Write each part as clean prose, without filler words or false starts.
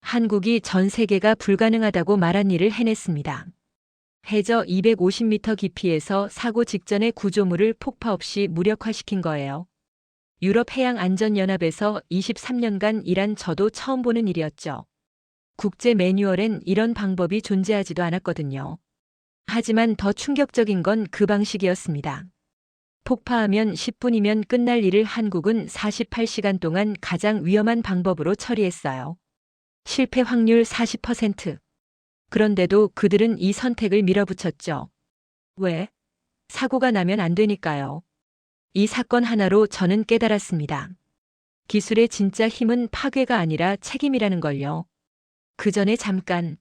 한국이 전 세계가 불가능하다고 말한 일을 해냈습니다. 해저 250m 깊이에서 사고 직전의 구조물을 폭파 없이 무력화시킨 거예요. 유럽해양안전연합에서 23년간 일한 저도 처음 보는 일이었죠. 국제 매뉴얼엔 이런 방법이 존재하지도 않았거든요. 하지만 더 충격적인 건 그 방식이었습니다. 폭파하면 10분이면 끝날 일을 한국은 48시간 동안 가장 위험한 방법으로 처리했어요. 실패 확률 40%. 그런데도 그들은 이 선택을 밀어붙였죠. 왜? 사고가 나면 안 되니까요. 이 사건 하나로 저는 깨달았습니다. 기술의 진짜 힘은 파괴가 아니라 책임이라는 걸요. 그 전에 잠깐.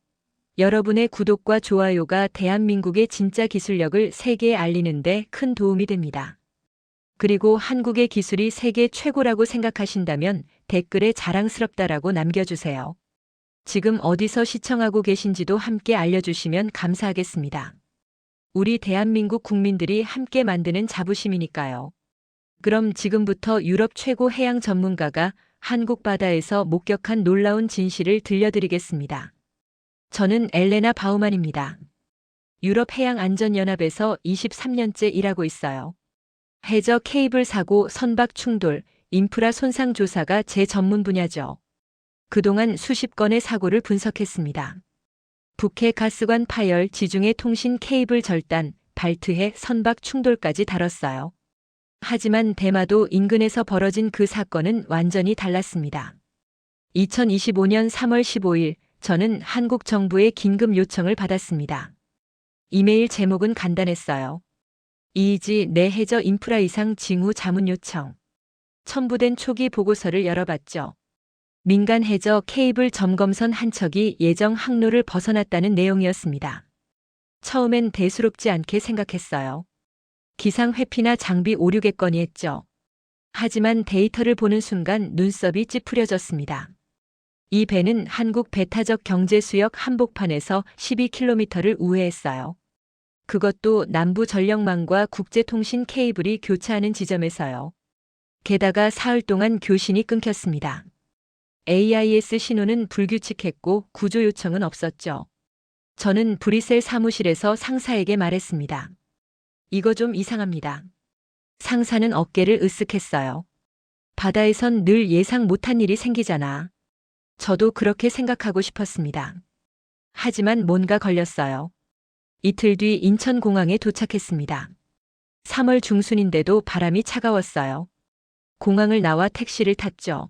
여러분의 구독과 좋아요가 대한민국의 진짜 기술력을 세계에 알리는데 큰 도움이 됩니다. 그리고 한국의 기술이 세계 최고라고 생각하신다면 댓글에 자랑스럽다라고 남겨주세요. 지금 어디서 시청하고 계신지도 함께 알려주시면 감사하겠습니다. 우리 대한민국 국민들이 함께 만드는 자부심이니까요. 그럼 지금부터 유럽 최고 해양 전문가가 한국 바다에서 목격한 놀라운 진실을 들려드리겠습니다. 저는 엘레나 바우만입니다. 유럽해양안전연합에서 23년째 일하고 있어요. 해저 케이블 사고, 선박 충돌, 인프라 손상 조사가 제 전문 분야죠. 그동안 수십 건의 사고를 분석했습니다. 북해 가스관 파열, 지중해 통신 케이블 절단, 발트해 선박 충돌까지 다뤘어요. 하지만 대마도 인근에서 벌어진 그 사건은 완전히 달랐습니다. 2025년 3월 15일 저는 한국 정부의 긴급 요청을 받았습니다. 이메일 제목은 간단했어요. 이의지 내 해저 인프라 이상 징후 자문 요청. 첨부된 초기 보고서를 열어봤죠. 민간 해저 케이블 점검선 한 척이 예정 항로를 벗어났다는 내용이었습니다. 처음엔 대수롭지 않게 생각했어요. 기상 회피나 장비 오류겠거니 했죠. 하지만 데이터를 보는 순간 눈썹이 찌푸려졌습니다. 이 배는 한국 배타적 경제수역 한복판에서 12km를 우회했어요. 그것도 남부 전력망과 국제통신 케이블이 교차하는 지점에서요. 게다가 사흘 동안 교신이 끊겼습니다. AIS 신호는 불규칙했고 구조 요청은 없었죠. 저는 브뤼셀 사무실에서 상사에게 말했습니다. 이거 좀 이상합니다. 상사는 어깨를 으쓱했어요. 바다에선 늘 예상 못한 일이 생기잖아. 저도 그렇게 생각하고 싶었습니다. 하지만 뭔가 걸렸어요. 이틀 뒤 인천공항에 도착했습니다. 3월 중순인데도 바람이 차가웠어요. 공항을 나와 택시를 탔죠.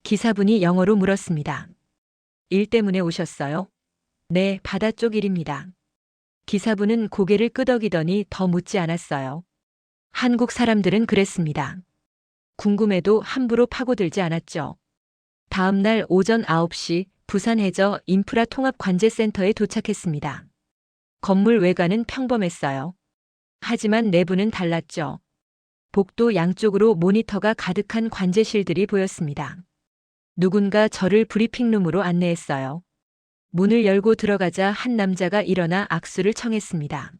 기사분이 영어로 물었습니다. 일 때문에 오셨어요? 네, 바다 쪽 일입니다. 기사분은 고개를 끄덕이더니 더 묻지 않았어요. 한국 사람들은 그랬습니다. 궁금해도 함부로 파고들지 않았죠. 다음 날 오전 9시 부산 해저 인프라 통합 관제센터에 도착했습니다. 건물 외관은 평범했어요. 하지만 내부는 달랐죠. 복도 양쪽으로 모니터가 가득한 관제실들이 보였습니다. 누군가 저를 브리핑룸으로 안내했어요. 문을 열고 들어가자 한 남자가 일어나 악수를 청했습니다.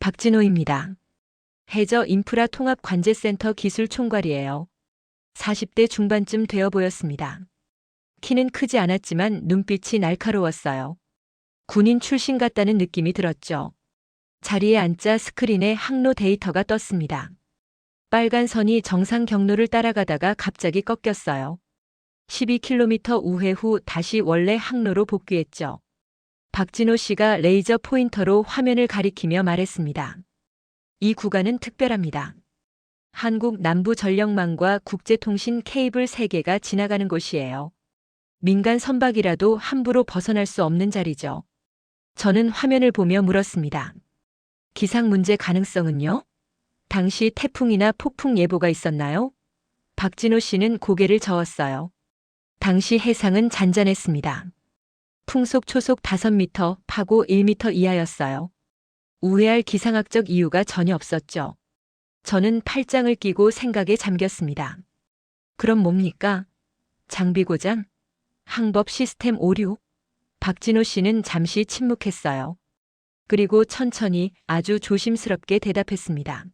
박진호입니다. 해저 인프라 통합 관제센터 기술 총괄이에요. 40대 중반쯤 되어 보였습니다. 키는 크지 않았지만 눈빛이 날카로웠어요. 군인 출신 같다는 느낌이 들었죠. 자리에 앉자 스크린에 항로 데이터가 떴습니다. 빨간 선이 정상 경로를 따라가다가 갑자기 꺾였어요. 12km 우회 후 다시 원래 항로로 복귀했죠. 박진호 씨가 레이저 포인터로 화면을 가리키며 말했습니다. 이 구간은 특별합니다. 한국 남부 전력망과 국제통신 케이블 3개가 지나가는 곳이에요. 민간 선박이라도 함부로 벗어날 수 없는 자리죠. 저는 화면을 보며 물었습니다. 기상 문제 가능성은요? 당시 태풍이나 폭풍 예보가 있었나요? 박진호 씨는 고개를 저었어요. 당시 해상은 잔잔했습니다. 풍속 초속 5m, 파고 1m 이하였어요. 우회할 기상학적 이유가 전혀 없었죠. 저는 팔짱을 끼고 생각에 잠겼습니다. 그럼 뭡니까? 장비 고장? 항법 시스템 오류? 박진호 씨는 잠시 침묵했어요. 그리고 천천히 아주 조심스럽게 대답했습니다.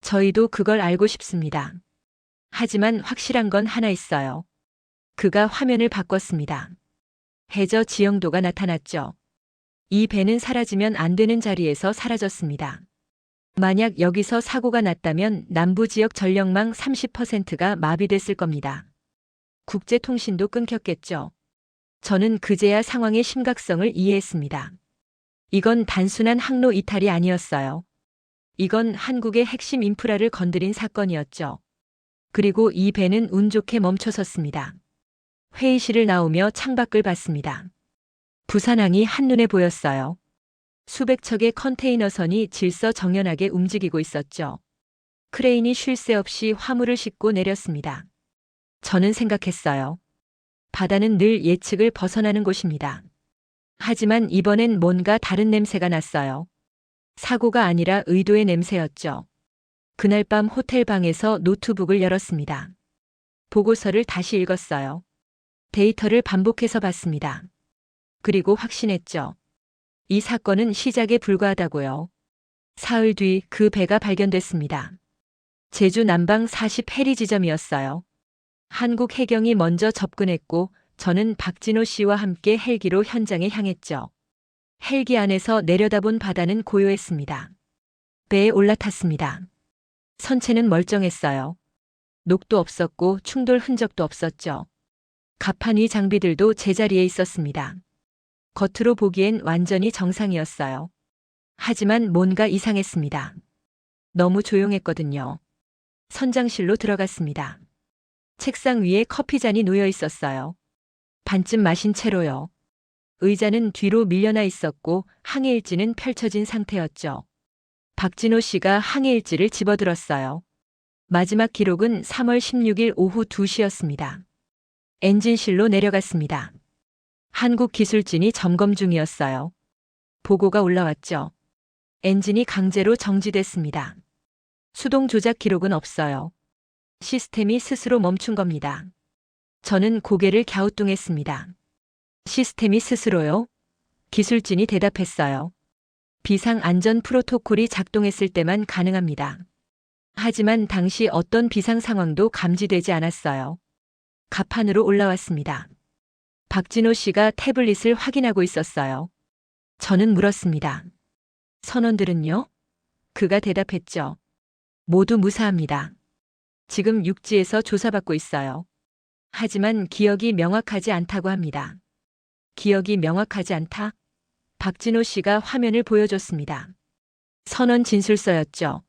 저희도 그걸 알고 싶습니다. 하지만 확실한 건 하나 있어요. 그가 화면을 바꿨습니다. 해저 지형도가 나타났죠. 이 배는 사라지면 안 되는 자리에서 사라졌습니다. 만약 여기서 사고가 났다면 남부 지역 전력망 30%가 마비됐을 겁니다. 국제통신도 끊겼겠죠. 저는 그제야 상황의 심각성을 이해했습니다. 이건 단순한 항로 이탈이 아니었어요. 이건 한국의 핵심 인프라를 건드린 사건이었죠. 그리고 이 배는 운 좋게 멈춰섰습니다. 회의실을 나오며 창밖을 봤습니다. 부산항이 한눈에 보였어요. 수백 척의 컨테이너선이 질서정연하게 움직이고 있었죠. 크레인이 쉴 새 없이 화물을 싣고 내렸습니다. 저는 생각했어요. 바다는 늘 예측을 벗어나는 곳입니다. 하지만 이번엔 뭔가 다른 냄새가 났어요. 사고가 아니라 의도의 냄새였죠. 그날 밤 호텔 방에서 노트북을 열었습니다. 보고서를 다시 읽었어요. 데이터를 반복해서 봤습니다. 그리고 확신했죠. 이 사건은 시작에 불과하다고요. 사흘 뒤 그 배가 발견됐습니다. 제주 남방 40해리 지점이었어요. 한국 해경이 먼저 접근했고 저는 박진호 씨와 함께 헬기로 현장에 향했죠. 헬기 안에서 내려다본 바다는 고요했습니다. 배에 올라탔습니다. 선체는 멀쩡했어요. 녹도 없었고 충돌 흔적도 없었죠. 갑판 위 장비들도 제자리에 있었습니다. 겉으로 보기엔 완전히 정상이었어요. 하지만 뭔가 이상했습니다. 너무 조용했거든요. 선장실로 들어갔습니다. 책상 위에 커피잔이 놓여 있었어요. 반쯤 마신 채로요. 의자는 뒤로 밀려나 있었고 항해일지는 펼쳐진 상태였죠. 박진호 씨가 항해일지를 집어들었어요. 마지막 기록은 3월 16일 오후 2시였습니다. 엔진실로 내려갔습니다. 한국 기술진이 점검 중이었어요. 보고가 올라왔죠. 엔진이 강제로 정지됐습니다. 수동 조작 기록은 없어요. 시스템이 스스로 멈춘 겁니다. 저는 고개를 갸우뚱했습니다. 시스템이 스스로요? 기술진이 대답했어요. 비상 안전 프로토콜이 작동했을 때만 가능합니다. 하지만 당시 어떤 비상 상황도 감지되지 않았어요. 갑판으로 올라왔습니다. 박진호 씨가 태블릿을 확인하고 있었어요. 저는 물었습니다. 선원들은요? 그가 대답했죠. 모두 무사합니다. 지금 육지에서 조사받고 있어요. 하지만 기억이 명확하지 않다고 합니다. 기억이 명확하지 않다? 박진호 씨가 화면을 보여줬습니다. 선원 진술서였죠.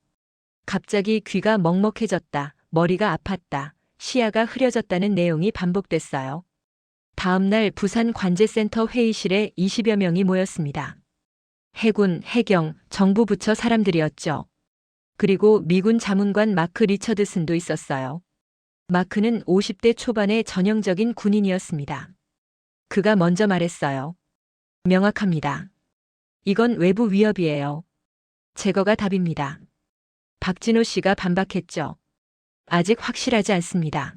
갑자기 귀가 먹먹해졌다, 머리가 아팠다, 시야가 흐려졌다는 내용이 반복됐어요. 다음 날 부산 관제센터 회의실에 20여 명이 모였습니다. 해군, 해경, 정부 부처 사람들이었죠. 그리고 미군 자문관 마크 리처드슨도 있었어요. 마크는 50대 초반의 전형적인 군인이었습니다. 그가 먼저 말했어요. 명확합니다. 이건 외부 위협이에요. 제거가 답입니다. 박진호 씨가 반박했죠. 아직 확실하지 않습니다.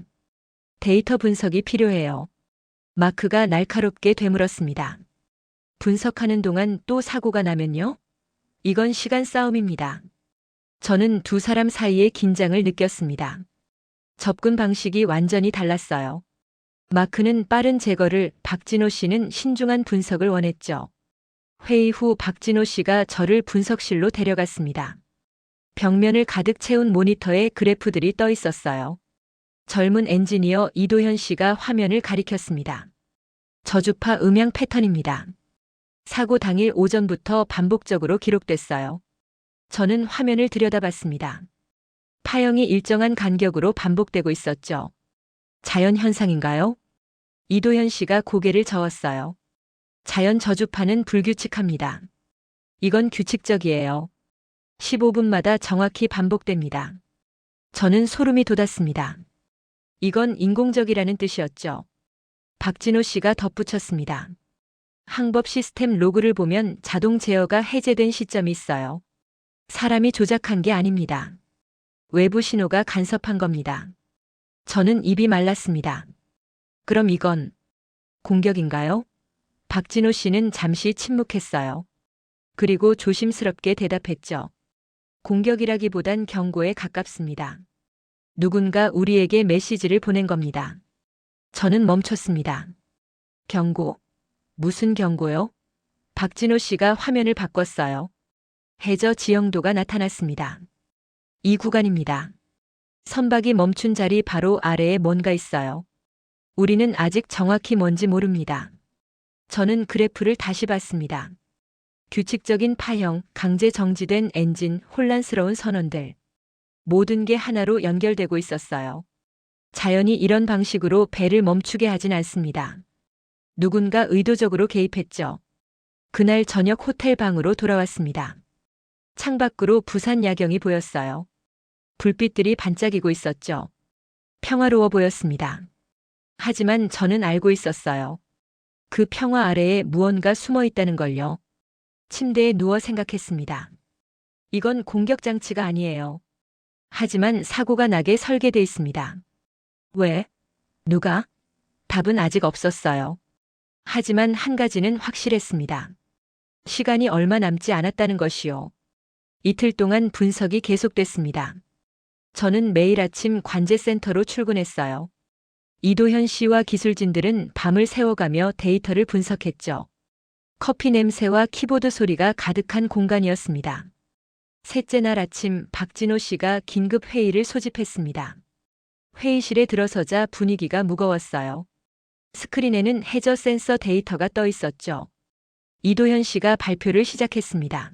데이터 분석이 필요해요. 마크가 날카롭게 되물었습니다. 분석하는 동안 또 사고가 나면요? 이건 시간 싸움입니다. 저는 두 사람 사이의 긴장을 느꼈습니다. 접근 방식이 완전히 달랐어요. 마크는 빠른 제거를, 박진호 씨는 신중한 분석을 원했죠. 회의 후 박진호 씨가 저를 분석실로 데려갔습니다. 벽면을 가득 채운 모니터에 그래프들이 떠 있었어요. 젊은 엔지니어 이도현 씨가 화면을 가리켰습니다. 저주파 음향 패턴입니다. 사고 당일 오전부터 반복적으로 기록됐어요. 저는 화면을 들여다봤습니다. 파형이 일정한 간격으로 반복되고 있었죠. 자연 현상인가요? 이도현 씨가 고개를 저었어요. 자연 저주파는 불규칙합니다. 이건 규칙적이에요. 15분마다 정확히 반복됩니다. 저는 소름이 돋았습니다. 이건 인공적이라는 뜻이었죠. 박진호 씨가 덧붙였습니다. 항법 시스템 로그를 보면 자동 제어가 해제된 시점이 있어요. 사람이 조작한 게 아닙니다. 외부 신호가 간섭한 겁니다. 저는 입이 말랐습니다. 그럼 이건 공격인가요? 박진호 씨는 잠시 침묵했어요. 그리고 조심스럽게 대답했죠. 공격이라기보단 경고에 가깝습니다. 누군가 우리에게 메시지를 보낸 겁니다. 저는 멈췄습니다. 경고. 무슨 경고요? 박진호 씨가 화면을 바꿨어요. 해저 지형도가 나타났습니다. 이 구간입니다. 선박이 멈춘 자리 바로 아래에 뭔가 있어요. 우리는 아직 정확히 뭔지 모릅니다. 저는 그래프를 다시 봤습니다. 규칙적인 파형, 강제 정지된 엔진, 혼란스러운 선원들. 모든 게 하나로 연결되고 있었어요. 자연이 이런 방식으로 배를 멈추게 하진 않습니다. 누군가 의도적으로 개입했죠. 그날 저녁 호텔 방으로 돌아왔습니다. 창밖으로 부산 야경이 보였어요. 불빛들이 반짝이고 있었죠. 평화로워 보였습니다. 하지만 저는 알고 있었어요. 그 평화 아래에 무언가 숨어 있다는 걸요. 침대에 누워 생각했습니다. 이건 공격 장치가 아니에요. 하지만 사고가 나게 설계돼 있습니다. 왜? 누가? 답은 아직 없었어요. 하지만 한 가지는 확실했습니다. 시간이 얼마 남지 않았다는 것이요. 이틀 동안 분석이 계속됐습니다. 저는 매일 아침 관제센터로 출근했어요. 이도현 씨와 기술진들은 밤을 새워가며 데이터를 분석했죠. 커피 냄새와 키보드 소리가 가득한 공간이었습니다. 셋째 날 아침 박진호 씨가 긴급 회의를 소집했습니다. 회의실에 들어서자 분위기가 무거웠어요. 스크린에는 해저 센서 데이터가 떠 있었죠. 이도현 씨가 발표를 시작했습니다.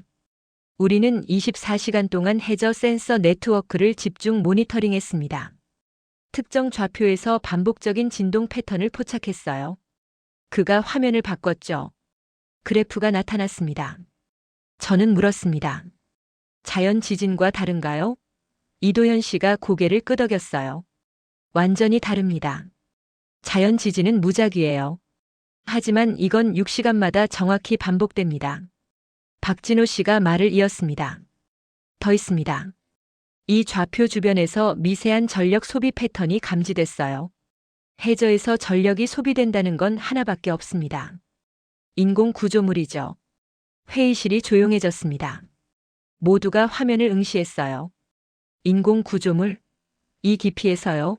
우리는 24시간 동안 해저 센서 네트워크를 집중 모니터링했습니다. 특정 좌표에서 반복적인 진동 패턴을 포착했어요. 그가 화면을 바꿨죠. 그래프가 나타났습니다. 저는 물었습니다. 자연 지진과 다른가요? 이도현 씨가 고개를 끄덕였어요. 완전히 다릅니다. 자연 지진은 무작위예요. 하지만 이건 6시간마다 정확히 반복됩니다. 박진호 씨가 말을 이었습니다. 더 있습니다. 이 좌표 주변에서 미세한 전력 소비 패턴이 감지됐어요. 해저에서 전력이 소비된다는 건 하나밖에 없습니다. 인공 구조물이죠. 회의실이 조용해졌습니다. 모두가 화면을 응시했어요. 인공 구조물? 이 깊이에서요?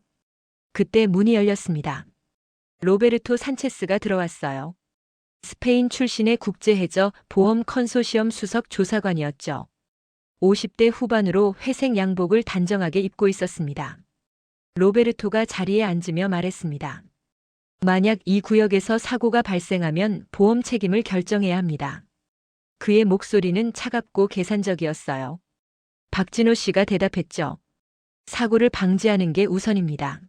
그때 문이 열렸습니다. 로베르토 산체스가 들어왔어요. 스페인 출신의 국제해저 보험 컨소시엄 수석 조사관이었죠. 50대 후반으로 회색 양복을 단정하게 입고 있었습니다. 로베르토가 자리에 앉으며 말했습니다. 만약 이 구역에서 사고가 발생하면 보험 책임을 결정해야 합니다. 그의 목소리는 차갑고 계산적이었어요. 박진호 씨가 대답했죠. 사고를 방지하는 게 우선입니다.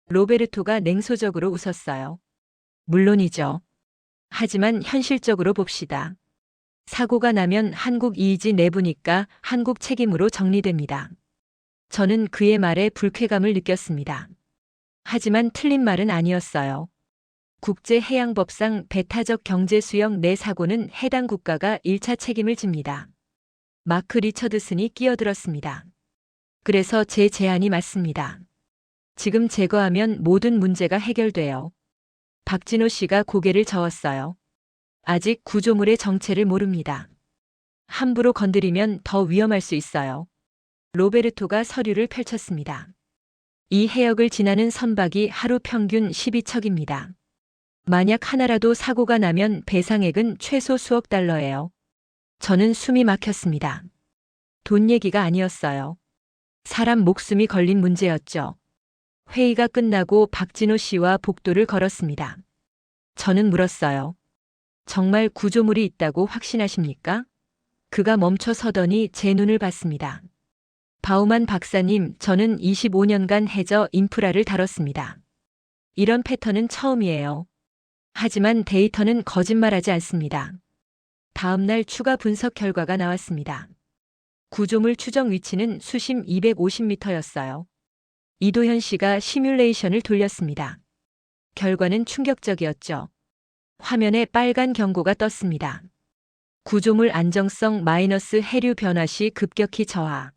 로베르토가 냉소적으로 웃었어요. 물론이죠. 하지만 현실적으로 봅시다. 사고가 나면 한국 이의지 내부니까 한국 책임으로 정리됩니다. 저는 그의 말에 불쾌감을 느꼈습니다. 하지만 틀린 말은 아니었어요. 국제해양법상 배타적 경제수역 내 사고는 해당 국가가 1차 책임을 집니다. 마크 리처드슨이 끼어들었습니다. 그래서 제 제안이 맞습니다. 지금 제거하면 모든 문제가 해결돼요. 박진호 씨가 고개를 저었어요. 아직 구조물의 정체를 모릅니다. 함부로 건드리면 더 위험할 수 있어요. 로베르토가 서류를 펼쳤습니다. 이 해역을 지나는 선박이 하루 평균 12척입니다. 만약 하나라도 사고가 나면 배상액은 최소 수억 달러예요. 저는 숨이 막혔습니다. 돈 얘기가 아니었어요. 사람 목숨이 걸린 문제였죠. 회의가 끝나고 박진호 씨와 복도를 걸었습니다. 저는 물었어요. 정말 구조물이 있다고 확신하십니까? 그가 멈춰 서더니 제 눈을 봤습니다. 바우만 박사님, 저는 25년간 해저 인프라를 다뤘습니다. 이런 패턴은 처음이에요. 하지만 데이터는 거짓말하지 않습니다. 다음 날 추가 분석 결과가 나왔습니다. 구조물 추정 위치는 수심 250m였어요. 이도현 씨가 시뮬레이션을 돌렸습니다. 결과는 충격적이었죠. 화면에 빨간 경고가 떴습니다. 구조물 안정성 마이너스 해류 변화 시 급격히 저하.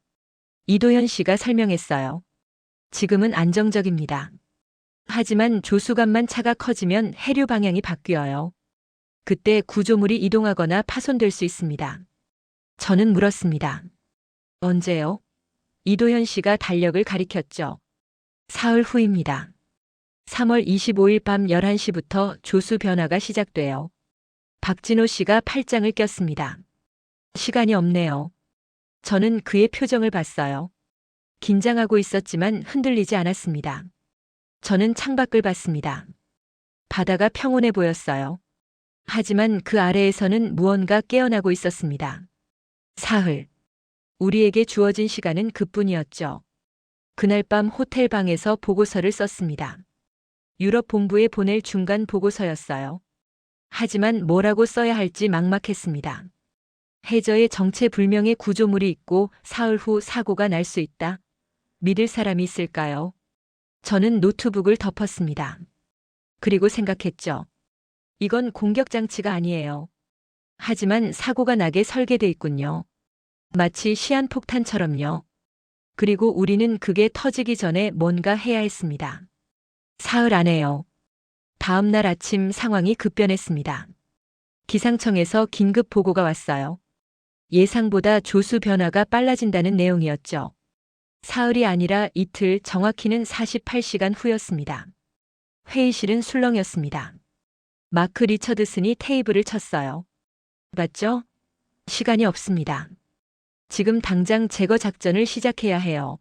이도현 씨가 설명했어요. 지금은 안정적입니다. 하지만 조수간만 차가 커지면 해류 방향이 바뀌어요. 그때 구조물이 이동하거나 파손될 수 있습니다. 저는 물었습니다. 언제요? 이도현 씨가 달력을 가리켰죠. 사흘 후입니다. 3월 25일 밤 11시부터 조수 변화가 시작돼요. 박진호 씨가 팔짱을 꼈습니다. 시간이 없네요. 저는 그의 표정을 봤어요. 긴장하고 있었지만 흔들리지 않았습니다. 저는 창밖을 봤습니다. 바다가 평온해 보였어요. 하지만 그 아래에서는 무언가 깨어나고 있었습니다. 사흘. 우리에게 주어진 시간은 그뿐이었죠. 그날 밤 호텔 방에서 보고서를 썼습니다. 유럽 본부에 보낼 중간 보고서였어요. 하지만 뭐라고 써야 할지 막막했습니다. 해저에 정체불명의 구조물이 있고 사흘 후 사고가 날 수 있다. 믿을 사람이 있을까요? 저는 노트북을 덮었습니다. 그리고 생각했죠. 이건 공격장치가 아니에요. 하지만 사고가 나게 설계돼 있군요. 마치 시한폭탄처럼요. 그리고 우리는 그게 터지기 전에 뭔가 해야 했습니다. 사흘 안에요. 다음 날 아침 상황이 급변했습니다. 기상청에서 긴급 보고가 왔어요. 예상보다 조수 변화가 빨라진다는 내용이었죠. 사흘이 아니라 이틀, 정확히는 48시간 후였습니다. 회의실은 술렁였습니다. 마크 리처드슨이 테이블을 쳤어요. 맞죠? 시간이 없습니다. 지금 당장 제거 작전을 시작해야 해요.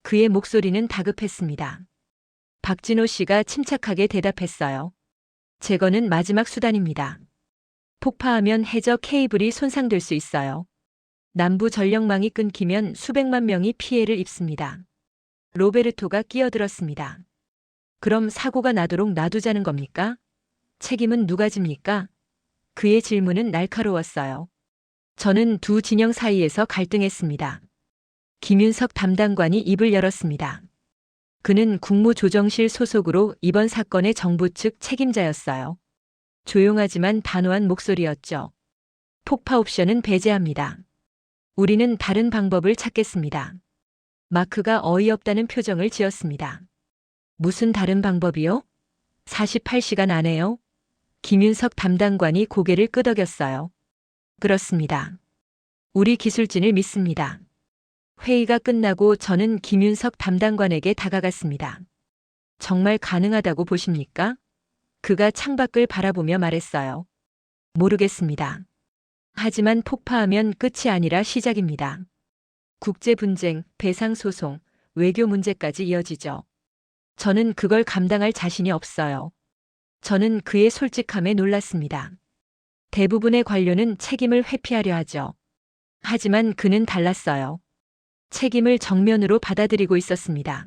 그의 목소리는 다급했습니다. 박진호 씨가 침착하게 대답했어요. 제거는 마지막 수단입니다. 폭파하면 해저 케이블이 손상될 수 있어요. 남부 전력망이 끊기면 수백만 명이 피해를 입습니다. 로베르토가 끼어들었습니다. 그럼 사고가 나도록 놔두자는 겁니까? 책임은 누가 집니까? 그의 질문은 날카로웠어요. 저는 두 진영 사이에서 갈등했습니다. 김윤석 담당관이 입을 열었습니다. 그는 국무조정실 소속으로 이번 사건의 정부 측 책임자였어요. 조용하지만 단호한 목소리였죠. 폭파 옵션은 배제합니다. 우리는 다른 방법을 찾겠습니다. 마크가 어이없다는 표정을 지었습니다. 무슨 다른 방법이요? 48시간 안에요? 김윤석 담당관이 고개를 끄덕였어요. 그렇습니다. 우리 기술진을 믿습니다. 회의가 끝나고 저는 김윤석 담당관에게 다가갔습니다. 정말 가능하다고 보십니까? 그가 창밖을 바라보며 말했어요. 모르겠습니다. 하지만 폭파하면 끝이 아니라 시작입니다. 국제 분쟁, 배상 소송, 외교 문제까지 이어지죠. 저는 그걸 감당할 자신이 없어요. 저는 그의 솔직함에 놀랐습니다. 대부분의 관료는 책임을 회피하려 하죠. 하지만 그는 달랐어요. 책임을 정면으로 받아들이고 있었습니다.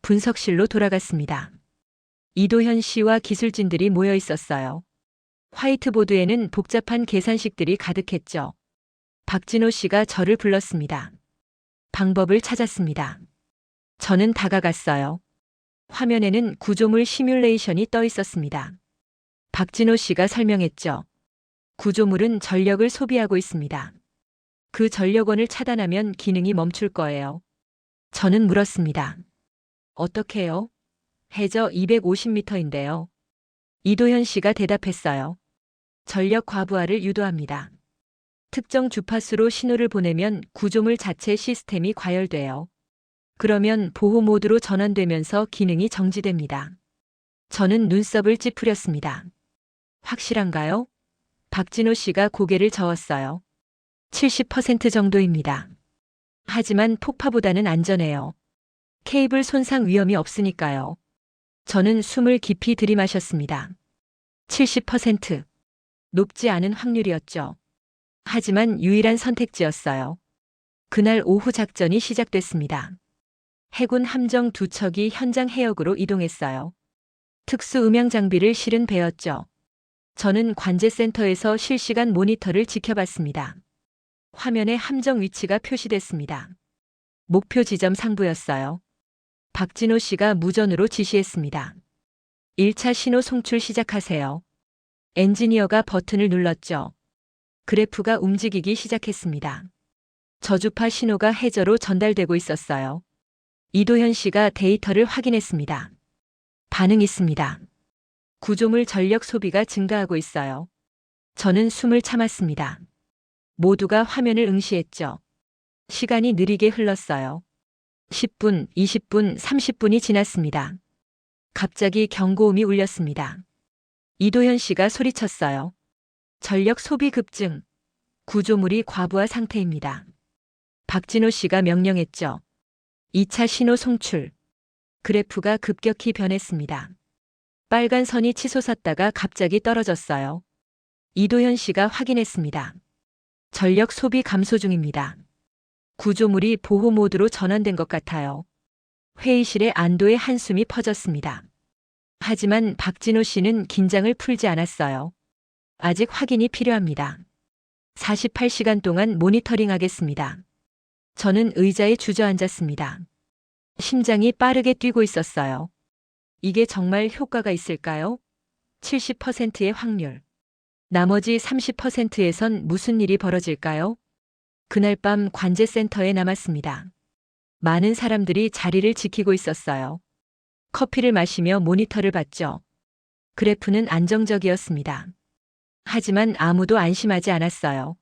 분석실로 돌아갔습니다. 이도현 씨와 기술진들이 모여 있었어요. 화이트보드에는 복잡한 계산식들이 가득했죠. 박진호 씨가 저를 불렀습니다. 방법을 찾았습니다. 저는 다가갔어요. 화면에는 구조물 시뮬레이션이 떠 있었습니다. 박진호 씨가 설명했죠. 구조물은 전력을 소비하고 있습니다. 그 전력원을 차단하면 기능이 멈출 거예요. 저는 물었습니다. 어떻게요? 해저 250m인데요. 이도현 씨가 대답했어요. 전력 과부하를 유도합니다. 특정 주파수로 신호를 보내면 구조물 자체 시스템이 과열돼요. 그러면 보호 모드로 전환되면서 기능이 정지됩니다. 저는 눈썹을 찌푸렸습니다. 확실한가요? 박진호 씨가 고개를 저었어요. 70% 정도입니다. 하지만 폭파보다는 안전해요. 케이블 손상 위험이 없으니까요. 저는 숨을 깊이 들이마셨습니다. 70%. 높지 않은 확률이었죠. 하지만 유일한 선택지였어요. 그날 오후 작전이 시작됐습니다. 해군 함정 2척이 현장 해역으로 이동했어요. 특수 음향 장비를 실은 배였죠. 저는 관제센터에서 실시간 모니터를 지켜봤습니다. 화면에 함정 위치가 표시됐습니다. 목표 지점 상부였어요. 박진호 씨가 무전으로 지시했습니다. 1차 신호 송출 시작하세요. 엔지니어가 버튼을 눌렀죠. 그래프가 움직이기 시작했습니다. 저주파 신호가 해저로 전달되고 있었어요. 이도현 씨가 데이터를 확인했습니다. 반응 있습니다. 구조물 전력 소비가 증가하고 있어요. 저는 숨을 참았습니다. 모두가 화면을 응시했죠. 시간이 느리게 흘렀어요. 10분, 20분, 30분이 지났습니다. 갑자기 경고음이 울렸습니다. 이도현 씨가 소리쳤어요. 전력 소비 급증. 구조물이 과부하 상태입니다. 박진호 씨가 명령했죠. 2차 신호 송출. 그래프가 급격히 변했습니다. 빨간 선이 치솟았다가 갑자기 떨어졌어요. 이도현 씨가 확인했습니다. 전력 소비 감소 중입니다. 구조물이 보호 모드로 전환된 것 같아요. 회의실에 안도의 한숨이 퍼졌습니다. 하지만 박진호 씨는 긴장을 풀지 않았어요. 아직 확인이 필요합니다. 48시간 동안 모니터링하겠습니다. 저는 의자에 주저앉았습니다. 심장이 빠르게 뛰고 있었어요. 이게 정말 효과가 있을까요? 70%의 확률. 나머지 30%에선 무슨 일이 벌어질까요? 그날 밤 관제센터에 남았습니다. 많은 사람들이 자리를 지키고 있었어요. 커피를 마시며 모니터를 봤죠. 그래프는 안정적이었습니다. 하지만 아무도 안심하지 않았어요.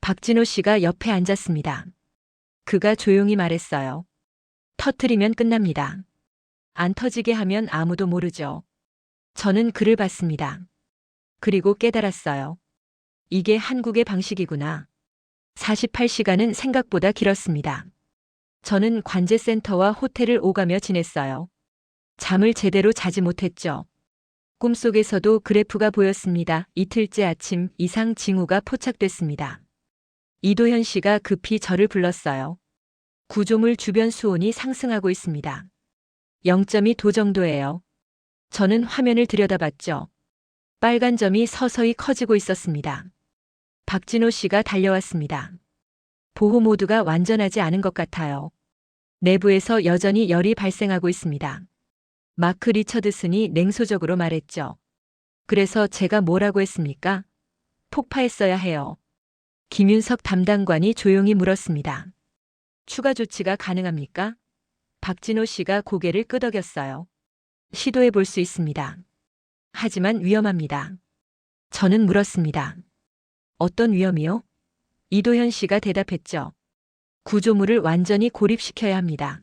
박진호 씨가 옆에 앉았습니다. 그가 조용히 말했어요. 터뜨리면 끝납니다. 안 터지게 하면 아무도 모르죠. 저는 그를 봤습니다. 그리고 깨달았어요. 이게 한국의 방식이구나. 48시간은 생각보다 길었습니다. 저는 관제센터와 호텔을 오가며 지냈어요. 잠을 제대로 자지 못했죠. 꿈속에서도 그래프가 보였습니다. 이틀째 아침 이상 징후가 포착됐습니다. 이도현 씨가 급히 저를 불렀어요. 구조물 주변 수온이 상승하고 있습니다. 0.2도 정도예요. 저는 화면을 들여다봤죠. 빨간 점이 서서히 커지고 있었습니다. 박진호 씨가 달려왔습니다. 보호 모드가 완전하지 않은 것 같아요. 내부에서 여전히 열이 발생하고 있습니다. 마크 리처드슨이 냉소적으로 말했죠. 그래서 제가 뭐라고 했습니까? 폭파했어야 해요. 김윤석 담당관이 조용히 물었습니다. 추가 조치가 가능합니까? 박진호 씨가 고개를 끄덕였어요. 시도해 볼 수 있습니다. 하지만 위험합니다. 저는 물었습니다. 어떤 위험이요? 이도현 씨가 대답했죠. 구조물을 완전히 고립시켜야 합니다.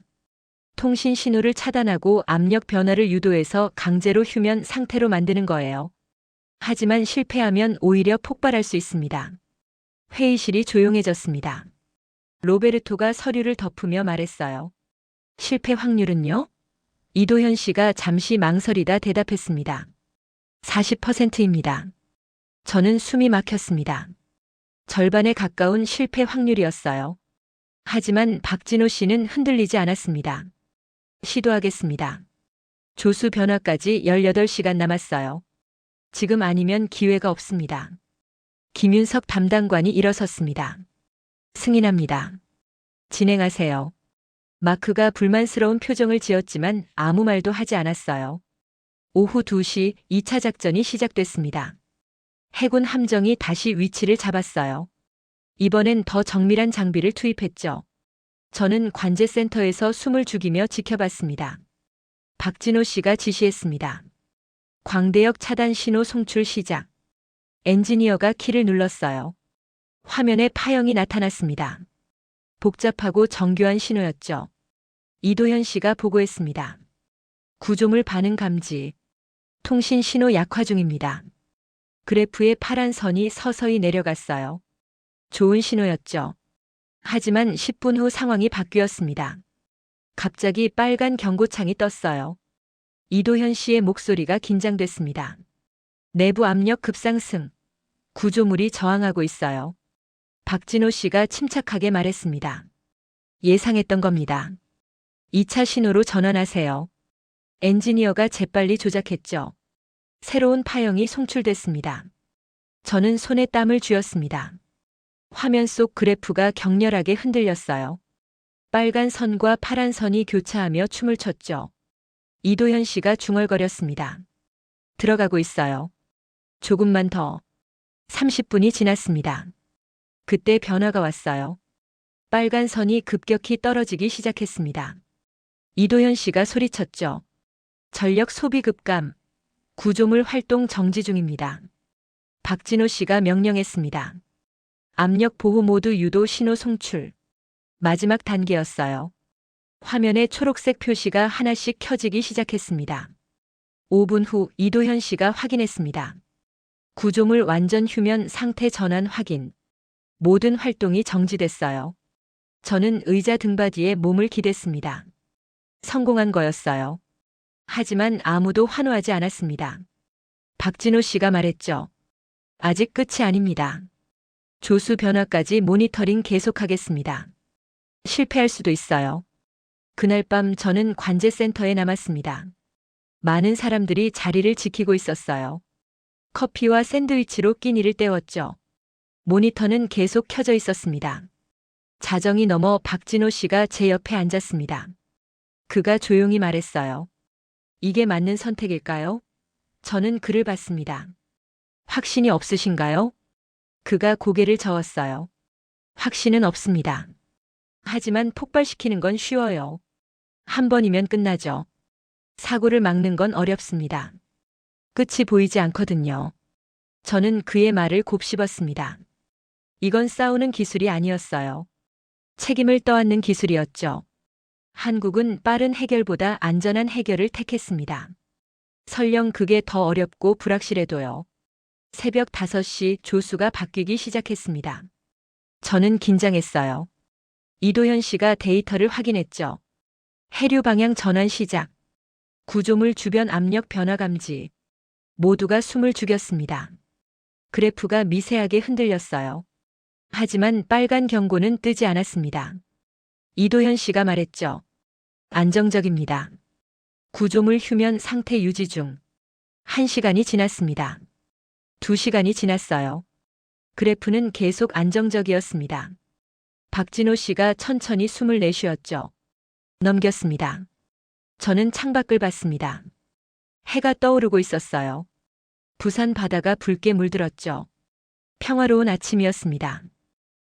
통신 신호를 차단하고 압력 변화를 유도해서 강제로 휴면 상태로 만드는 거예요. 하지만 실패하면 오히려 폭발할 수 있습니다. 회의실이 조용해졌습니다. 로베르토가 서류를 덮으며 말했어요. 실패 확률은요? 이도현 씨가 잠시 망설이다 대답했습니다. 40%입니다. 저는 숨이 막혔습니다. 절반에 가까운 실패 확률이었어요. 하지만 박진호 씨는 흔들리지 않았습니다. 시도하겠습니다. 조수 변화까지 18시간 남았어요. 지금 아니면 기회가 없습니다. 김윤석 담당관이 일어섰습니다. 승인합니다. 진행하세요. 마크가 불만스러운 표정을 지었지만 아무 말도 하지 않았어요. 오후 2시 2차 작전이 시작됐습니다. 해군 함정이 다시 위치를 잡았어요. 이번엔 더 정밀한 장비를 투입했죠. 저는 관제센터에서 숨을 죽이며 지켜봤습니다. 박진호 씨가 지시했습니다. 광대역 차단 신호 송출 시작. 엔지니어가 키를 눌렀어요. 화면에 파형이 나타났습니다. 복잡하고 정교한 신호였죠. 이도현 씨가 보고했습니다. 구조물 반응 감지. 통신 신호 약화 중입니다. 그래프의 파란 선이 서서히 내려갔어요. 좋은 신호였죠. 하지만 10분 후 상황이 바뀌었습니다. 갑자기 빨간 경고창이 떴어요. 이도현 씨의 목소리가 긴장됐습니다. 내부 압력 급상승. 구조물이 저항하고 있어요. 박진호 씨가 침착하게 말했습니다. 예상했던 겁니다. 2차 신호로 전환하세요. 엔지니어가 재빨리 조작했죠. 새로운 파형이 송출됐습니다. 저는 손에 땀을 쥐었습니다. 화면 속 그래프가 격렬하게 흔들렸어요. 빨간 선과 파란 선이 교차하며 춤을 췄죠. 이도현 씨가 중얼거렸습니다. 들어가고 있어요. 조금만 더. 30분이 지났습니다. 그때 변화가 왔어요. 빨간 선이 급격히 떨어지기 시작했습니다. 이도현 씨가 소리쳤죠. 전력 소비 급감. 구조물 활동 정지 중입니다. 박진호 씨가 명령했습니다. 압력 보호 모드 유도 신호 송출. 마지막 단계였어요. 화면에 초록색 표시가 하나씩 켜지기 시작했습니다. 5분 후 이도현 씨가 확인했습니다. 구조물 완전 휴면 상태 전환 확인. 모든 활동이 정지됐어요. 저는 의자 등받이에 몸을 기댔습니다. 성공한 거였어요. 하지만 아무도 환호하지 않았습니다. 박진호 씨가 말했죠. 아직 끝이 아닙니다. 조수 변화까지 모니터링 계속하겠습니다. 실패할 수도 있어요. 그날 밤 저는 관제센터에 남았습니다. 많은 사람들이 자리를 지키고 있었어요. 커피와 샌드위치로 끼니를 때웠죠. 모니터는 계속 켜져 있었습니다. 자정이 넘어 박진호 씨가 제 옆에 앉았습니다. 그가 조용히 말했어요. 이게 맞는 선택일까요? 저는 그를 봤습니다. 확신이 없으신가요? 그가 고개를 저었어요. 확신은 없습니다. 하지만 폭발시키는 건 쉬워요. 한 번이면 끝나죠. 사고를 막는 건 어렵습니다. 끝이 보이지 않거든요. 저는 그의 말을 곱씹었습니다. 이건 싸우는 기술이 아니었어요. 책임을 떠안는 기술이었죠. 한국은 빠른 해결보다 안전한 해결을 택했습니다. 설령 그게 더 어렵고 불확실해도요. 새벽 5시 조수가 바뀌기 시작했습니다. 저는 긴장했어요. 이도현 씨가 데이터를 확인했죠. 해류 방향 전환 시작. 구조물 주변 압력 변화 감지. 모두가 숨을 죽였습니다. 그래프가 미세하게 흔들렸어요. 하지만 빨간 경고는 뜨지 않았습니다. 이도현 씨가 말했죠. 안정적입니다. 구조물 휴면 상태 유지 중. 1시간이 지났습니다. 2시간이 지났어요. 그래프는 계속 안정적이었습니다. 박진호 씨가 천천히 숨을 내쉬었죠. 넘겼습니다. 저는 창밖을 봤습니다. 해가 떠오르고 있었어요. 부산 바다가 붉게 물들었죠. 평화로운 아침이었습니다.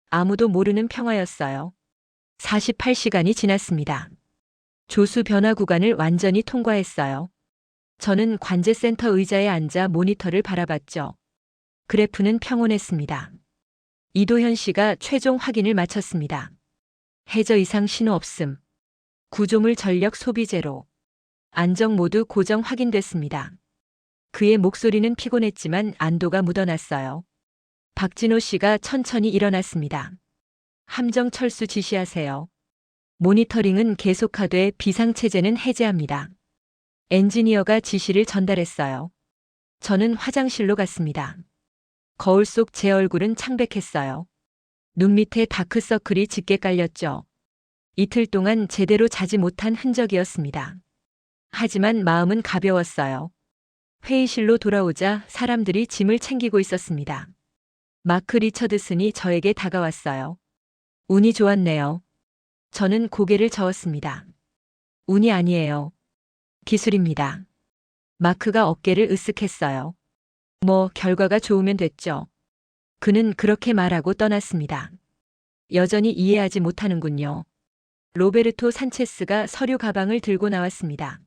아무도 모르는 평화였어요. 48시간이 지났습니다. 조수 변화 구간을 완전히 통과했어요. 저는 관제센터 의자에 앉아 모니터를 바라봤죠. 그래프는 평온했습니다. 이도현 씨가 최종 확인을 마쳤습니다. 해저 이상 신호 없음. 구조물 전력 소비 제로. 안정 모드 고정 확인됐습니다. 그의 목소리는 피곤했지만 안도가 묻어났어요. 박진호 씨가 천천히 일어났습니다. 함정 철수 지시하세요. 모니터링은 계속하되 비상체제는 해제합니다. 엔지니어가 지시를 전달했어요. 저는 화장실로 갔습니다. 거울 속 제 얼굴은 창백했어요. 눈 밑에 다크서클이 짙게 깔렸죠. 이틀 동안 제대로 자지 못한 흔적이었습니다. 하지만 마음은 가벼웠어요. 회의실로 돌아오자 사람들이 짐을 챙기고 있었습니다. 마크 리처드슨이 저에게 다가왔어요. 운이 좋았네요. 저는 고개를 저었습니다. 운이 아니에요. 기술입니다. 마크가 어깨를 으쓱했어요. 뭐 결과가 좋으면 됐죠. 그는 그렇게 말하고 떠났습니다. 여전히 이해하지 못하는군요. 로베르토 산체스가 서류 가방을 들고 나왔습니다.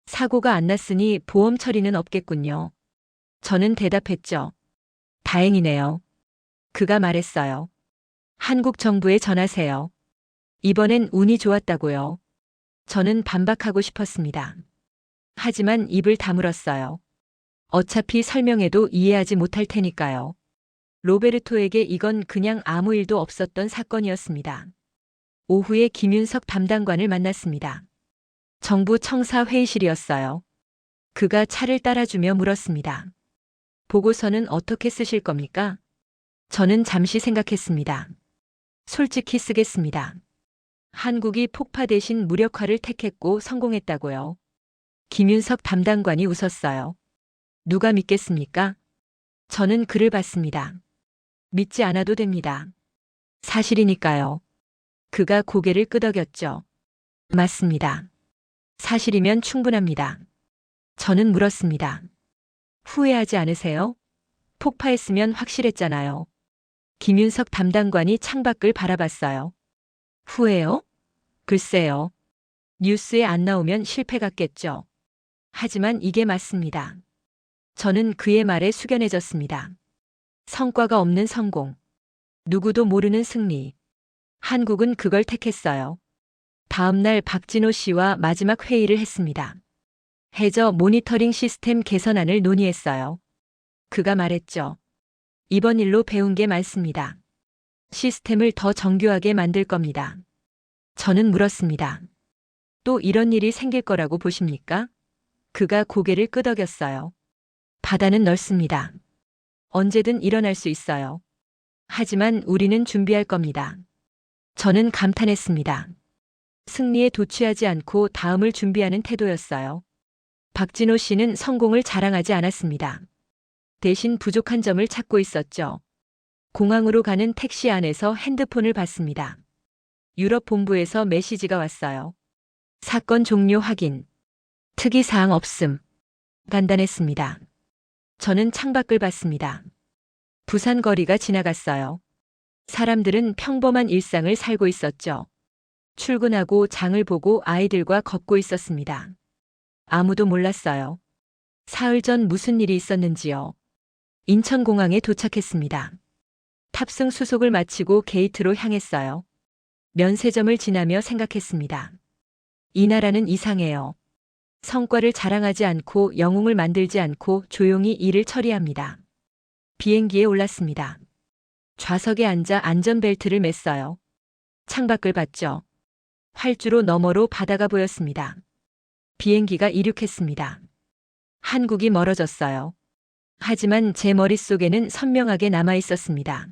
사고가 안 났으니 보험 처리는 없겠군요. 저는 대답했죠. 다행이네요. 그가 말했어요. 한국 정부에 전하세요. 이번엔 운이 좋았다고요. 저는 반박하고 싶었습니다. 하지만 입을 다물었어요. 어차피 설명해도 이해하지 못할 테니까요. 로베르토에게 이건 그냥 아무 일도 없었던 사건이었습니다. 오후에 김윤석 담당관을 만났습니다. 정부 청사 회의실이었어요. 그가 차를 따라주며 물었습니다. 보고서는 어떻게 쓰실 겁니까? 저는 잠시 생각했습니다. 솔직히 쓰겠습니다. 한국이 폭파 대신 무력화를 택했고 성공했다고요. 김윤석 담당관이 웃었어요. 누가 믿겠습니까? 저는 그를 봤습니다. 믿지 않아도 됩니다. 사실이니까요. 그가 고개를 끄덕였죠. 맞습니다. 사실이면 충분합니다. 저는 물었습니다. 후회하지 않으세요? 폭파했으면 확실했잖아요. 김윤석 담당관이 창밖을 바라봤어요. 후회요? 글쎄요. 뉴스에 안 나오면 실패 같겠죠. 하지만 이게 맞습니다. 저는 그의 말에 숙연해졌습니다. 성과가 없는 성공. 누구도 모르는 승리. 한국은 그걸 택했어요. 다음 날 박진호 씨와 마지막 회의를 했습니다. 해저 모니터링 시스템 개선안을 논의했어요. 그가 말했죠. 이번 일로 배운 게 많습니다. 시스템을 더 정교하게 만들 겁니다. 저는 물었습니다. 또 이런 일이 생길 거라고 보십니까? 그가 고개를 끄덕였어요. 바다는 넓습니다. 언제든 일어날 수 있어요. 하지만 우리는 준비할 겁니다. 저는 감탄했습니다. 승리에 도취하지 않고 다음을 준비하는 태도였어요. 박진호 씨는 성공을 자랑하지 않았습니다. 대신 부족한 점을 찾고 있었죠. 공항으로 가는 택시 안에서 핸드폰을 봤습니다. 유럽 본부에서 메시지가 왔어요. 사건 종료 확인. 특이사항 없음. 간단했습니다. 저는 창밖을 봤습니다. 부산 거리가 지나갔어요. 사람들은 평범한 일상을 살고 있었죠. 출근하고 장을 보고 아이들과 걷고 있었습니다. 아무도 몰랐어요. 사흘 전 무슨 일이 있었는지요. 인천공항에 도착했습니다. 탑승 수속을 마치고 게이트로 향했어요. 면세점을 지나며 생각했습니다. 이 나라는 이상해요. 성과를 자랑하지 않고 영웅을 만들지 않고 조용히 일을 처리합니다. 비행기에 올랐습니다. 좌석에 앉아 안전벨트를 맸어요. 창밖을 봤죠. 활주로 너머로 바다가 보였습니다. 비행기가 이륙했습니다. 한국이 멀어졌어요. 하지만 제 머릿속에는 선명하게 남아 있었습니다.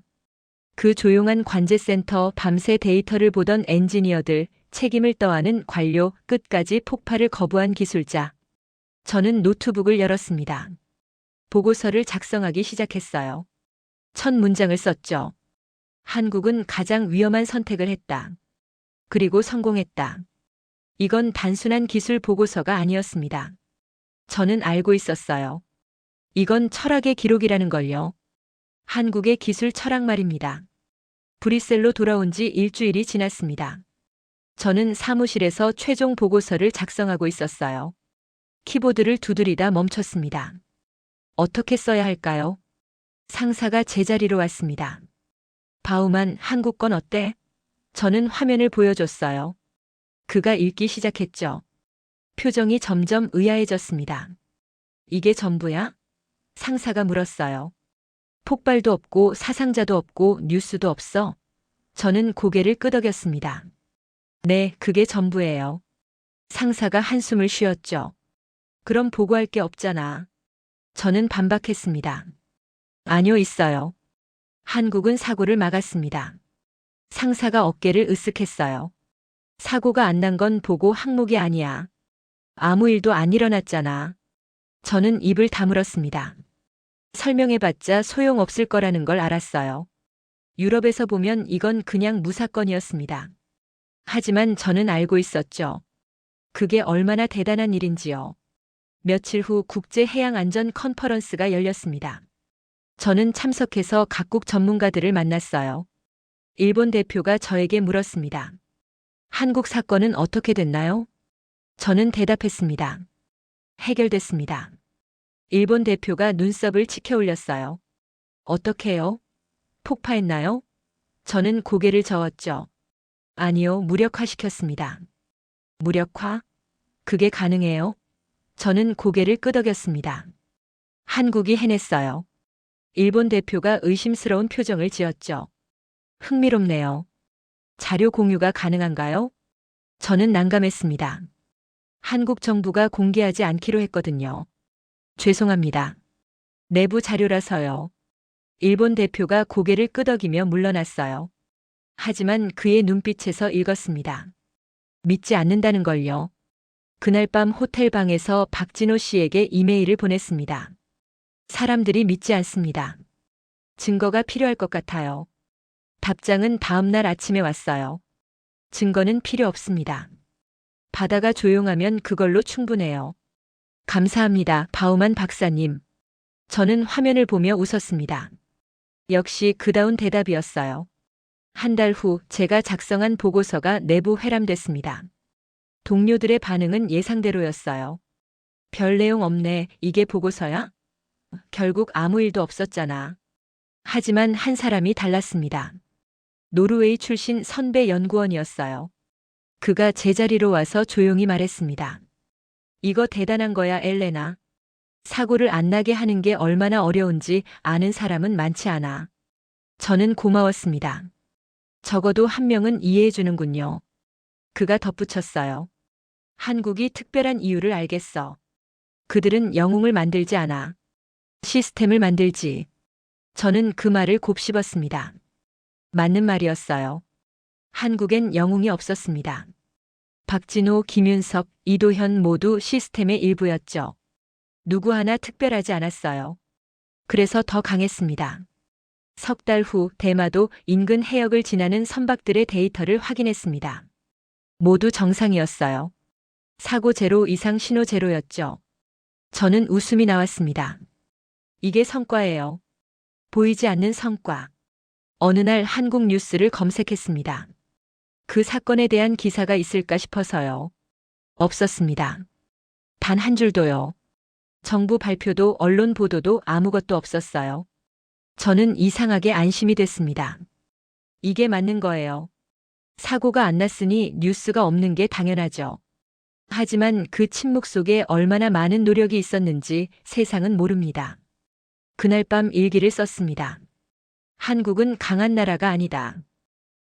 그 조용한 관제센터, 밤새 데이터를 보던 엔지니어들, 책임을 떠안은 관료, 끝까지 폭발을 거부한 기술자. 저는 노트북을 열었습니다. 보고서를 작성하기 시작했어요. 첫 문장을 썼죠. 한국은 가장 위험한 선택을 했다. 그리고 성공했다. 이건 단순한 기술 보고서가 아니었습니다. 저는 알고 있었어요. 이건 철학의 기록이라는 걸요. 한국의 기술 철학 말입니다. 브뤼셀로 돌아온 지 일주일이 지났습니다. 저는 사무실에서 최종 보고서를 작성하고 있었어요. 키보드를 두드리다 멈췄습니다. 어떻게 써야 할까요? 상사가 제자리로 왔습니다. 바우만, 한국 건 어때? 저는 화면을 보여줬어요. 그가 읽기 시작했죠. 표정이 점점 의아해졌습니다. 이게 전부야? 상사가 물었어요. 폭발도 없고 사상자도 없고 뉴스도 없어. 저는 고개를 끄덕였습니다. 네, 그게 전부예요. 상사가 한숨을 쉬었죠. 그럼 보고할 게 없잖아. 저는 반박했습니다. 아니요, 있어요. 한국은 사고를 막았습니다. 상사가 어깨를 으쓱했어요. 사고가 안 난 건 보고 항목이 아니야. 아무 일도 안 일어났잖아. 저는 입을 다물었습니다. 설명해봤자 소용없을 거라는 걸 알았어요. 유럽에서 보면 이건 그냥 무사건이었습니다. 하지만 저는 알고 있었죠. 그게 얼마나 대단한 일인지요. 며칠 후 국제해양안전 컨퍼런스가 열렸습니다. 저는 참석해서 각국 전문가들을 만났어요. 일본 대표가 저에게 물었습니다. 한국 사건은 어떻게 됐나요? 저는 대답했습니다. 해결됐습니다. 일본 대표가 눈썹을 치켜 올렸어요. 어떻게요? 폭파했나요? 저는 고개를 저었죠. 아니요, 무력화시켰습니다. 무력화? 그게 가능해요? 저는 고개를 끄덕였습니다. 한국이 해냈어요. 일본 대표가 의심스러운 표정을 지었죠. 흥미롭네요. 자료 공유가 가능한가요? 저는 난감했습니다. 한국 정부가 공개하지 않기로 했거든요. 죄송합니다. 내부 자료라서요. 일본 대표가 고개를 끄덕이며 물러났어요. 하지만 그의 눈빛에서 읽었습니다. 믿지 않는다는 걸요. 그날 밤 호텔 방에서 박진호 씨에게 이메일을 보냈습니다. 사람들이 믿지 않습니다. 증거가 필요할 것 같아요. 답장은 다음 날 아침에 왔어요. 증거는 필요 없습니다. 바다가 조용하면 그걸로 충분해요. 감사합니다, 바우만 박사님. 저는 화면을 보며 웃었습니다. 역시 그다운 대답이었어요. 한 달 후 제가 작성한 보고서가 내부 회람됐습니다. 동료들의 반응은 예상대로였어요. 별 내용 없네, 이게 보고서야? 결국 아무 일도 없었잖아. 하지만 한 사람이 달랐습니다. 노르웨이 출신 선배 연구원이었어요. 그가 제자리로 와서 조용히 말했습니다. 이거 대단한 거야, 엘레나. 사고를 안 나게 하는 게 얼마나 어려운지 아는 사람은 많지 않아. 저는 고마웠습니다. 적어도 한 명은 이해해 주는군요. 그가 덧붙였어요. 한국이 특별한 이유를 알겠어. 그들은 영웅을 만들지 않아. 시스템을 만들지. 저는 그 말을 곱씹었습니다. 맞는 말이었어요. 한국엔 영웅이 없었습니다. 박진호, 김윤석, 이도현 모두 시스템의 일부였죠. 누구 하나 특별하지 않았어요. 그래서 더 강했습니다. 석 달 후 대마도 인근 해역을 지나는 선박들의 데이터를 확인했습니다. 모두 정상이었어요. 사고 제로 이상 신호 제로였죠. 저는 웃음이 나왔습니다. 이게 성과예요. 보이지 않는 성과. 어느 날 한국 뉴스를 검색했습니다. 그 사건에 대한 기사가 있을까 싶어서요. 없었습니다. 단 한 줄도요. 정부 발표도 언론 보도도 아무것도 없었어요. 저는 이상하게 안심이 됐습니다. 이게 맞는 거예요. 사고가 안 났으니 뉴스가 없는 게 당연하죠. 하지만 그 침묵 속에 얼마나 많은 노력이 있었는지 세상은 모릅니다. 그날 밤 일기를 썼습니다. 한국은 강한 나라가 아니다.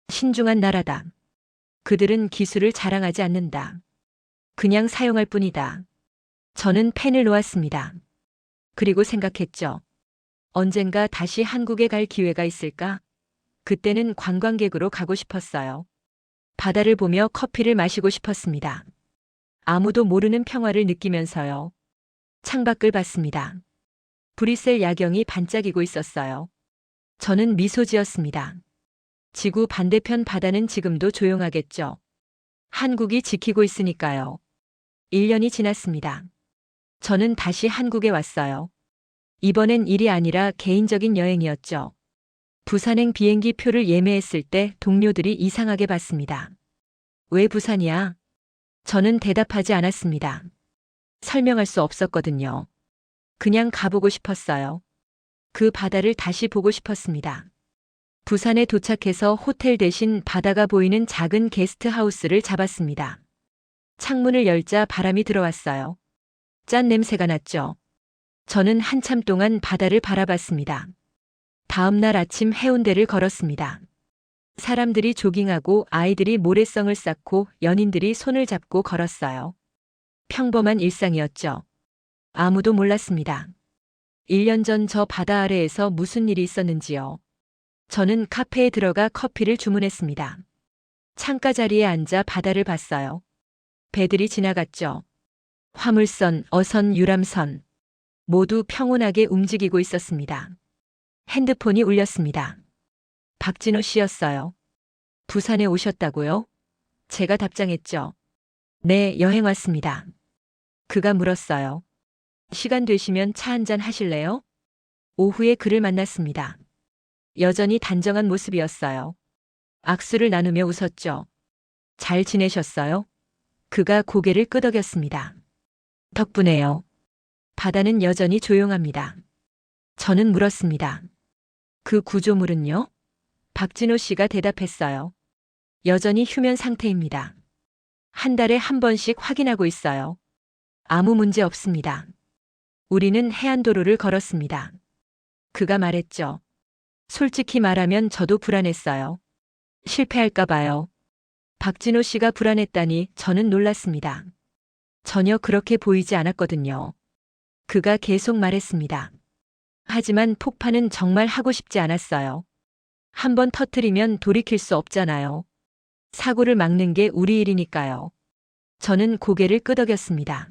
신중한 나라다. 그들은 기술을 자랑하지 않는다. 그냥 사용할 뿐이다. 저는 펜을 놓았습니다. 그리고 생각했죠. 언젠가 다시 한국에 갈 기회가 있을까? 그때는 관광객으로 가고 싶었어요. 바다를 보며 커피를 마시고 싶었습니다. 아무도 모르는 평화를 느끼면서요. 창밖을 봤습니다. 브뤼셀 야경이 반짝이고 있었어요. 저는 미소 지었습니다. 지구 반대편 바다는 지금도 조용하겠죠. 한국이 지키고 있으니까요. 1년이 지났습니다. 저는 다시 한국에 왔어요. 이번엔 일이 아니라 개인적인 여행이었죠. 부산행 비행기 표를 예매했을 때 동료들이 이상하게 봤습니다. 왜 부산이야? 저는 대답하지 않았습니다. 설명할 수 없었거든요. 그냥 가보고 싶었어요. 그 바다를 다시 보고 싶었습니다. 부산에 도착해서 호텔 대신 바다가 보이는 작은 게스트하우스를 잡았습니다. 창문을 열자 바람이 들어왔어요. 짠 냄새가 났죠. 저는 한참 동안 바다를 바라봤습니다. 다음 날 아침 해운대를 걸었습니다. 사람들이 조깅하고 아이들이 모래성을 쌓고 연인들이 손을 잡고 걸었어요. 평범한 일상이었죠. 아무도 몰랐습니다. 1년 전 저 바다 아래에서 무슨 일이 있었는지요. 저는 카페에 들어가 커피를 주문했습니다. 창가 자리에 앉아 바다를 봤어요. 배들이 지나갔죠. 화물선, 어선, 유람선. 모두 평온하게 움직이고 있었습니다. 핸드폰이 울렸습니다. 박진호 씨였어요. 부산에 오셨다고요? 제가 답장했죠. 네, 여행 왔습니다. 그가 물었어요. 시간 되시면 차 한잔 하실래요? 오후에 그를 만났습니다. 여전히 단정한 모습이었어요. 악수를 나누며 웃었죠. 잘 지내셨어요? 그가 고개를 끄덕였습니다. 덕분에요. 바다는 여전히 조용합니다. 저는 물었습니다. 그 구조물은요? 박진호 씨가 대답했어요. 여전히 휴면 상태입니다. 한 달에 한 번씩 확인하고 있어요. 아무 문제 없습니다. 우리는 해안도로를 걸었습니다. 그가 말했죠. 솔직히 말하면 저도 불안했어요. 실패할까 봐요. 박진호 씨가 불안했다니 저는 놀랐습니다. 전혀 그렇게 보이지 않았거든요. 그가 계속 말했습니다. 하지만 폭파는 정말 하고 싶지 않았어요. 한번 터뜨리면 돌이킬 수 없잖아요. 사고를 막는 게 우리 일이니까요. 저는 고개를 끄덕였습니다.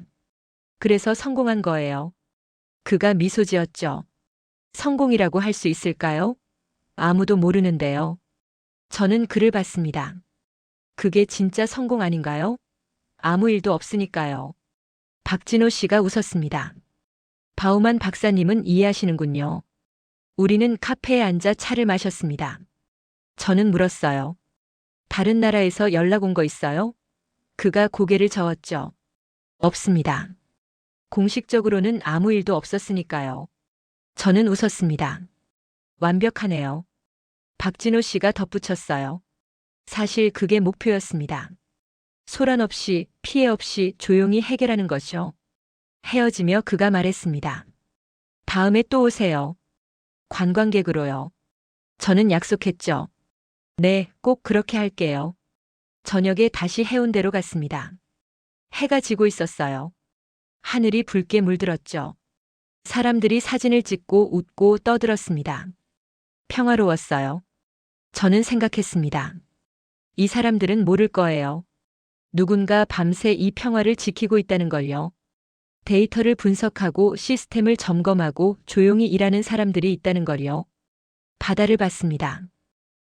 그래서 성공한 거예요. 그가 미소 지었죠. 성공이라고 할 수 있을까요? 아무도 모르는데요. 저는 그를 봤습니다. 그게 진짜 성공 아닌가요? 아무 일도 없으니까요. 박진호 씨가 웃었습니다. 바우만 박사님은 이해하시는군요. 우리는 카페에 앉아 차를 마셨습니다. 저는 물었어요. 다른 나라에서 연락 온 거 있어요? 그가 고개를 저었죠. 없습니다. 공식적으로는 아무 일도 없었으니까요. 저는 웃었습니다. 완벽하네요. 박진호 씨가 덧붙였어요. 사실 그게 목표였습니다. 소란 없이 피해 없이 조용히 해결하는 것이요. 헤어지며 그가 말했습니다. 다음에 또 오세요. 관광객으로요. 저는 약속했죠. 네, 꼭 그렇게 할게요. 저녁에 다시 해운대로 갔습니다. 해가 지고 있었어요. 하늘이 붉게 물들었죠. 사람들이 사진을 찍고 웃고 떠들었습니다. 평화로웠어요. 저는 생각했습니다. 이 사람들은 모를 거예요. 누군가 밤새 이 평화를 지키고 있다는 걸요. 데이터를 분석하고 시스템을 점검하고 조용히 일하는 사람들이 있다는 걸요. 바다를 봤습니다.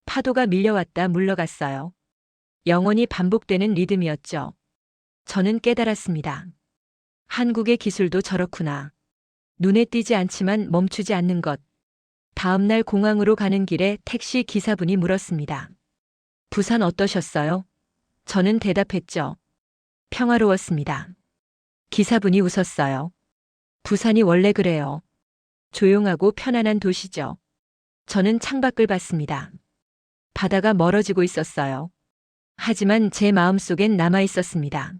파도가 밀려왔다 물러갔어요. 영원히 반복되는 리듬이었죠. 저는 깨달았습니다. 한국의 기술도 저렇구나. 눈에 띄지 않지만 멈추지 않는 것. 다음날 공항으로 가는 길에 택시 기사분이 물었습니다. 부산 어떠셨어요? 저는 대답했죠. 평화로웠습니다. 기사분이 웃었어요. 부산이 원래 그래요. 조용하고 편안한 도시죠. 저는 창밖을 봤습니다. 바다가 멀어지고 있었어요. 하지만 제 마음속엔 남아 있었습니다.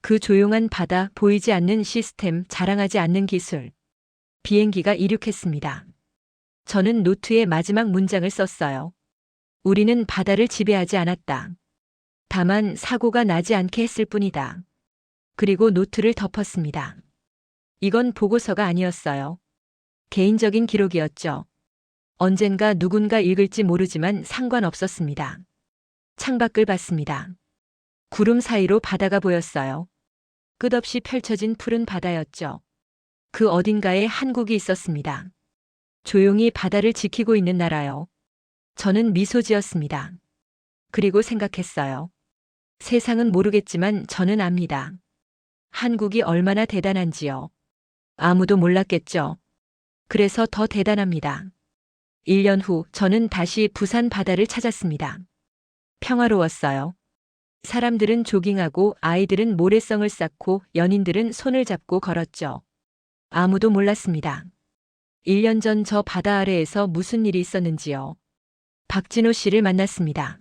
그 조용한 바다, 보이지 않는 시스템, 자랑하지 않는 기술. 비행기가 이륙했습니다. 저는 노트에 마지막 문장을 썼어요. 우리는 바다를 지배하지 않았다. 다만 사고가 나지 않게 했을 뿐이다. 그리고 노트를 덮었습니다. 이건 보고서가 아니었어요. 개인적인 기록이었죠. 언젠가 누군가 읽을지 모르지만 상관없었습니다. 창밖을 봤습니다. 구름 사이로 바다가 보였어요. 끝없이 펼쳐진 푸른 바다였죠. 그 어딘가에 한국이 있었습니다. 조용히 바다를 지키고 있는 나라요. 저는 미소 지었습니다. 그리고 생각했어요. 세상은 모르겠지만 저는 압니다. 한국이 얼마나 대단한지요. 아무도 몰랐겠죠. 그래서 더 대단합니다. 1년 후 저는 다시 부산 바다를 찾았습니다. 평화로웠어요. 사람들은 조깅하고 아이들은 모래성을 쌓고 연인들은 손을 잡고 걸었죠. 아무도 몰랐습니다. 1년 전 저 바다 아래에서 무슨 일이 있었는지요. 박진호 씨를 만났습니다.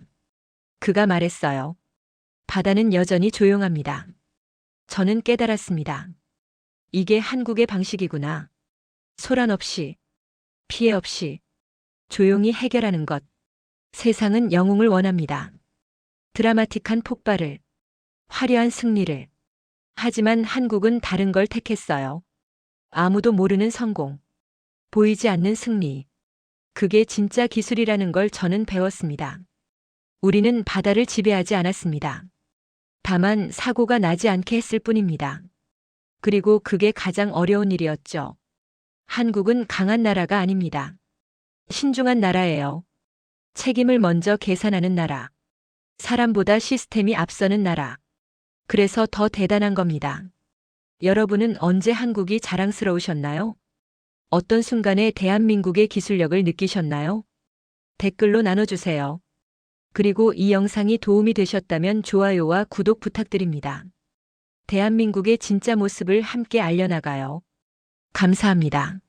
그가 말했어요. 바다는 여전히 조용합니다. 저는 깨달았습니다. 이게 한국의 방식이구나. 소란 없이, 피해 없이, 조용히 해결하는 것. 세상은 영웅을 원합니다. 드라마틱한 폭발을, 화려한 승리를. 하지만 한국은 다른 걸 택했어요. 아무도 모르는 성공, 보이지 않는 승리. 그게 진짜 기술이라는 걸 저는 배웠습니다. 우리는 바다를 지배하지 않았습니다. 다만 사고가 나지 않게 했을 뿐입니다. 그리고 그게 가장 어려운 일이었죠. 한국은 강한 나라가 아닙니다. 신중한 나라예요. 책임을 먼저 계산하는 나라. 사람보다 시스템이 앞서는 나라. 그래서 더 대단한 겁니다. 여러분은 언제 한국이 자랑스러우셨나요? 어떤 순간에 대한민국의 기술력을 느끼셨나요? 댓글로 나눠주세요. 그리고 이 영상이 도움이 되셨다면 좋아요와 구독 부탁드립니다. 대한민국의 진짜 모습을 함께 알려나가요. 감사합니다.